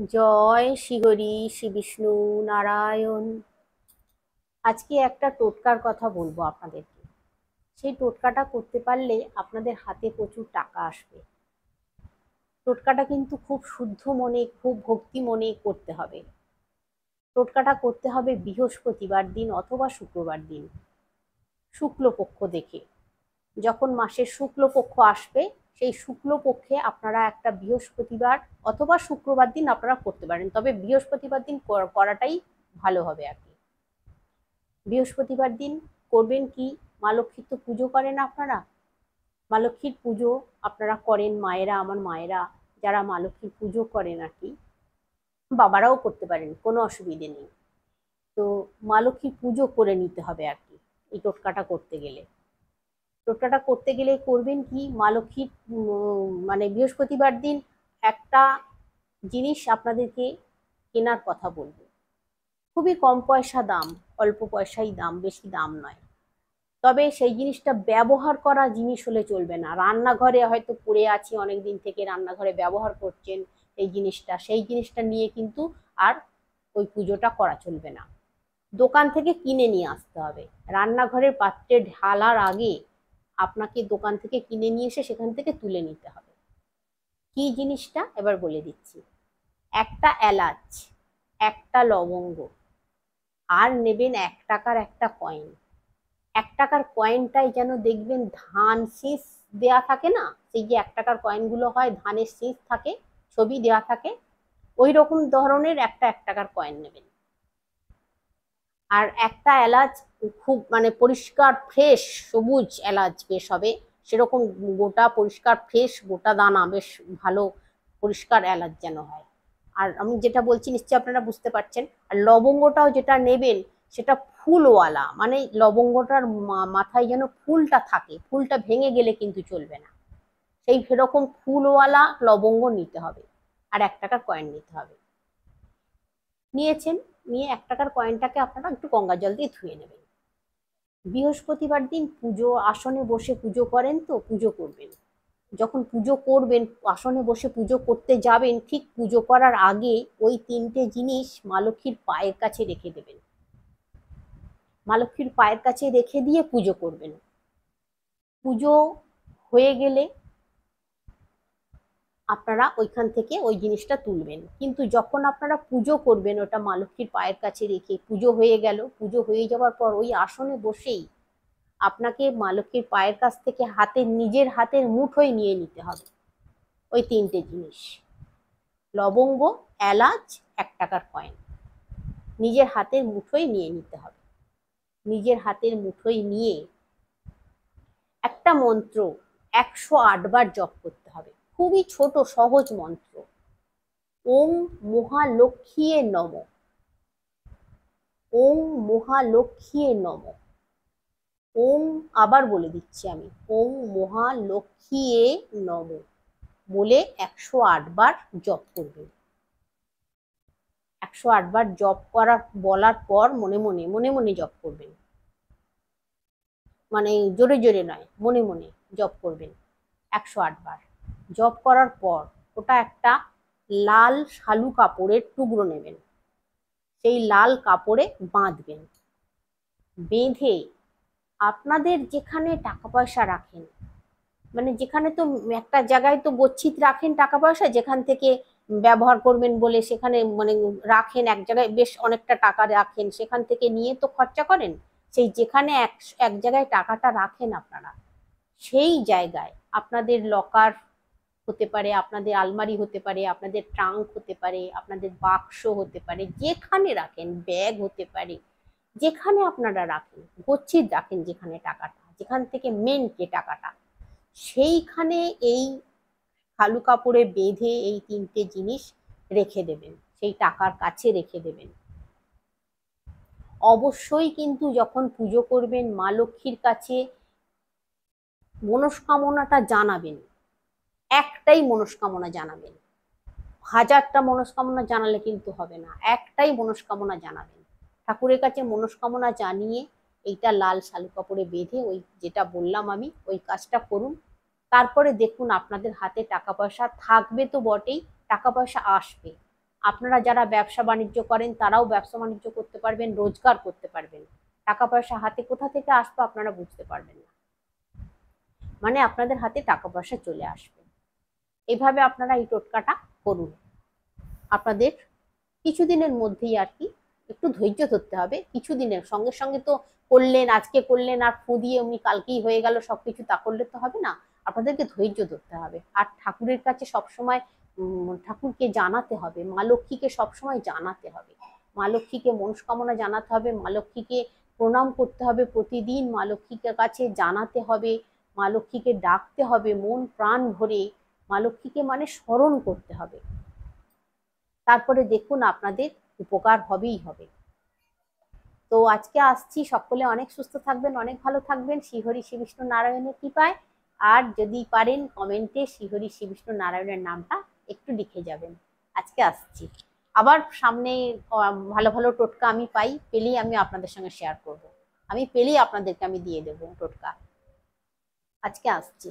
জয় শ্রী হরি শ্রী বিষ্ণু নারায়ণ। আজকে একটা টোটকার কথা বলবো আপনাদেরকে। সেই টোটকাটা করতে পারলে আপনাদের হাতে প্রচুর টাকা আসবে। টোটকাটা কিন্তু খুব শুদ্ধ মনে, খুব ভক্তি মনে করতে হবে। টোটকাটা করতে হবে বৃহস্পতিবার দিন অথবা শুক্রবার দিন, শুক্লপক্ষ দেখে। যখন মাসের শুক্লপক্ষ আসবে, সেই শুক্লপক্ষে আপনারা একটা বৃহস্পতিবার অথবা শুক্রবার দিন আপনারা করতে পারেন, তবে বৃহস্পতিবার দিন করাটাই ভালো হবে আর কি। বৃহস্পতিবার দিন করবেন কি, মা লক্ষ্মীর তো পুজো করেন আপনারা। মা লক্ষ্মীর পুজো আপনারা করেন, মায়েরা, আমার মায়েরা যারা মা লক্ষ্মীর পুজো করেন আর কি, বাবারাও করতে পারেন, কোনো অসুবিধে নেই। তো মা লক্ষ্মীর পুজো করে নিতে হবে আর কি। এই টোটকাটা করতে গেলে, টোটকাটা করতে গেলে করবেন কি, মা লক্ষ্মীর মানে বৃহস্পতিবার দিন একটা জিনিস আপনাদেরকে কেনার কথা বলবো। খুবই কম পয়সা দাম, অল্প পয়সাই দাম, বেশি দাম নয়। তবে সেই জিনিসটা ব্যবহার করা জিনিস হলে চলবে না। রান্নাঘরে হয়তো পড়ে আছে, অনেকদিন থেকে রান্নাঘরে ব্যবহার করছেন এই জিনিসটা, সেই জিনিসটা নিয়ে কিন্তু আর ওই পুজোটা করা চলবে না। দোকান থেকে কিনে নিয়ে আসতে হবে। রান্নাঘরের পাত্রে ঢালার আগে আপনাকে দোকান থেকে কিনে নিয়ে এসে সেখান থেকে তুলে নিতে হবে। কি জিনিসটা এবার বলে দিচ্ছি। একটা এলাচ, একটা লবঙ্গ, আর নেবেন 1 টাকার একটা কয়েন। 1 টাকার কয়েনটাই যেন দেখবেন ধান শীষ দেয়া থাকে না, সেই যে 1 টাকার কয়েনগুলো হয় ধানের শীষ থাকে, ছবি দেওয়া থাকে, ওই রকম ধরনের একটা 1 টাকার কয়েন নেবেন। আর একটা এলাচ, খুব মানে পরিষ্কার ফ্রেশ সবুজ এলাচ বেশ হবে, সেরকম গোটা পরিষ্কার ফ্রেশ গোটা দানা বেশ ভালো পরিষ্কার এলাচ যেন হয়। আর আমি যেটা বলছি নিশ্চয়ই আপনারা বুঝতে পারছেন। আর লবঙ্গটাও যেটা নেবেন সেটা ফুলওয়ালা, মানে লবঙ্গটার মাথায় যেন ফুলটা থাকে, ফুলটা ভেঙে গেলে কিন্তু চলবে না। সেই সেরকম ফুলওয়ালা লবঙ্গ নিতে হবে। আর 1 টাকার কয়েন নিতে হবে। নিয়েছেন, নিয়ে 1 টাকার কয়েনটাকে আপনারা একটু গঙ্গা জল দিয়ে ধুয়ে নেবেন। বৃহস্পতিবার দিন পুজো আসনে বসে পুজো করেন, তো পুজো করবেন। যখন পুজো করবেন, আসনে বসে পুজো করতে যাবেন, ঠিক পুজো করার আগে ওই 3টে জিনিস মা লক্ষ্মীর পায়ের কাছে রেখে দেবেন। মা লক্ষ্মীর পায়ের কাছে রেখে দিয়ে পুজো করবেন। পুজো হয়ে গেলে আপনারা ওইখান থেকে ওই জিনিসটা তুলবেন। কিন্তু যখন আপনারা পুজো করবেন, ওটা মা লক্ষ্মীর পায়ের কাছে রেখে পুজো হয়ে গেল, পুজো হয়ে যাওয়ার পর ওই আসনে বসেই আপনাকে মা লক্ষ্মীর পায়ের কাছ থেকে নিজের হাতের মুঠোয় নিয়ে নিতে হবে ওই 3টে জিনিস, লবঙ্গ, এলাচ, 1 টাকার কয়েন, নিজের হাতের মুঠোয় নিয়ে নিতে হবে। নিজের হাতের মুঠোয় নিয়ে একটা মন্ত্র 108 বার জপ করতে হবে। খুবই ছোট সহজ মন্ত্র, ওম মহালক্ষ্মীয়ে নম। ওম মহালক্ষ্মীয়ে নম। ওম, আবার বলে দিচ্ছি আমি, ওম মহালক্ষ্মীয়ে নম বলে 108 বার জপ করবেন। 108 বার জপ করার বলার পর মনে মনে মনে মনে জপ করবেন, মানে জোরে জোরে নয়, মনে মনে জপ করবেন 108 বার। জপ করার পর ওটা একটা লাল শালু কাপড়ের টুকরো নেবেন, সেই লাল কাপড়ে বাঁধবেন। বেঁধে আপনাদের যেখানে টাকা পয়সা রাখেন, মানে যেখানে তো একটা জায়গায় তো গচ্ছিত রাখেন টাকা পয়সা, যেখান থেকে ব্যবহার করবেন বলে সেখানে মানে রাখেন, এক জায়গায় বেশ অনেকটা টাকা রাখেন, সেখান থেকে নিয়ে তো খরচা করেন। সেই যেখানে এক জায়গায় টাকাটা রাখেন আপনারা, সেই জায়গায় আপনাদের লকার হতে পারে, আপনাদের আলমারি হতে পারে, আপনাদের ট্রাঙ্ক হতে পারে, আপনাদের বাক্স হতে পারে, যেখানে রাখেন, ব্যাগ হতে পারে, যেখানে আপনারা রাখেন, গচ্ছিত রাখেন যেখানে টাকাটা, যেখান থেকে মেন যে টাকাটা, সেইখানে এই খালু কাপড়ে বেঁধে এই 3টে জিনিস রেখে দেবেন, সেই টাকার কাছে রেখে দেবেন। অবশ্যই কিন্তু যখন পুজো করবেন মা লক্ষ্মীর কাছে মনস্কামনাটা জানাবেন। একটাই মনস্কামনা জানাবেন, 1000টা মনস্কামনা জানালে কিন্তু হবে না, একটাই মনস্কামনা জানাবেন। ঠাকুরের কাছে মনস্কামনা জানিয়ে এইটা লাল শালু কাপড়ে বেঁধে ওই যেটা বললাম আমি ওই কাজটা করুন। তারপরে দেখুন আপনাদের হাতে টাকা পয়সা থাকবে তো বটেই, টাকা পয়সা আসবে। আপনারা যারা ব্যবসা বাণিজ্য করেন তারাও ব্যবসা বাণিজ্য করতে পারবেন, রোজগার করতে পারবেন। টাকা পয়সা হাতে কোথা থেকে আসবে আপনারা বুঝতে পারবেন না, মানে আপনাদের হাতে টাকা পয়সা চলে আসবে। এভাবে আপনারা এই টোটকাটা করুন। আপনাদের কিছুদিনের মধ্যেই আর কি, একটু ধৈর্য ধরতে হবে। কিছুদিনের সঙ্গে সঙ্গে তো করলেন, আজকে করলেন আর ফু দিয়ে এমনি কালকেই হয়ে গেল সবকিছু, তা করলে তো হবে না। আপনাদেরকে ধৈর্য ধরতে হবে। আর ঠাকুরের কাছে সবসময় ঠাকুরকে জানাতে হবে, মা লক্ষ্মীকে সবসময় জানাতে হবে, মা লক্ষ্মীকে মনস্কামনা জানাতে হবে, মা লক্ষ্মীকে প্রণাম করতে হবে প্রতিদিন, মা লক্ষ্মীকে কাছে জানাতে হবে, মা লক্ষ্মীকে ডাকতে হবে মন প্রাণ ভরে, মা লক্ষ্মীকে মানে স্মরণ করতে হবে। তারপরে দেখুন আপনাদের উপকার হবেই হবে। তো আজকে আসছি, সকলে অনেক সুস্থ থাকবেন, অনেক ভালো থাকবেন শ্রীহরি শ্রী বিষ্ণু নারায়ণের কৃপায়। আর যদি পারেন কমেন্টে শ্রীহরি শ্রী বিষ্ণু নারায়ণের নামটা একটু লিখে যাবেন। আজকে আসছি, আবার সামনে ভালো ভালো টোটকা আমি পেলেই আমি আপনাদের সঙ্গে শেয়ার করব। আমি পেলেই আপনাদেরকে আমি দিয়ে দেবো টোটকা। আজকে আসছি।